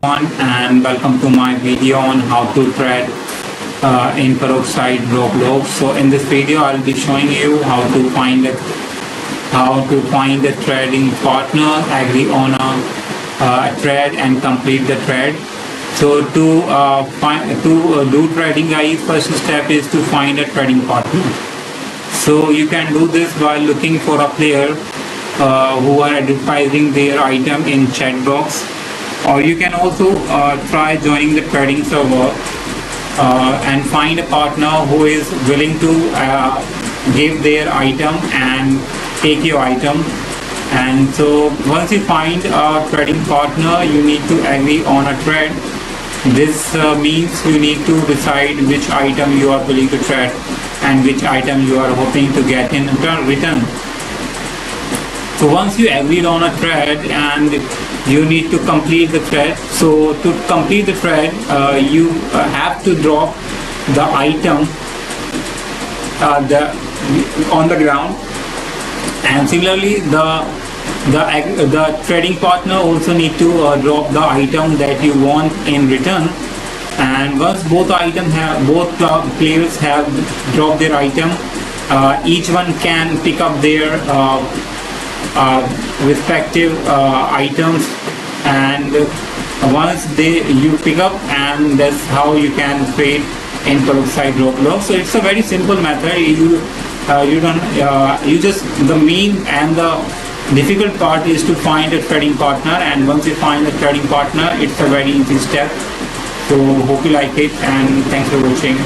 and welcome to my video on how to trade in peroxide roblox. So in this video I'll be showing you how to find a trading partner, agree on a trade and complete the trade. So to do trading, guys, first step is to find a trading partner. So you can do this by looking for a player who are advertising their item in chat box, or you can also try joining the trading server and find a partner who is willing to give their item and take your item. And so once you find a trading partner, you need to agree on a trade. This means you need to decide which item you are willing to trade and which item you are hoping to get in return. So once you agreed on a trade, and you need to complete the trade. So to complete the trade, you have to drop the item on the ground, and similarly the trading partner also need to drop the item that you want in return. And once both players have dropped their item, each one can pick up their respective items, and once you pick up, and that's how you can trade in peroxide roblox. So it's a very simple method. The main and the difficult part is to find a trading partner, and once you find a trading partner, it's a very easy step. So hope you like it, and thanks for watching.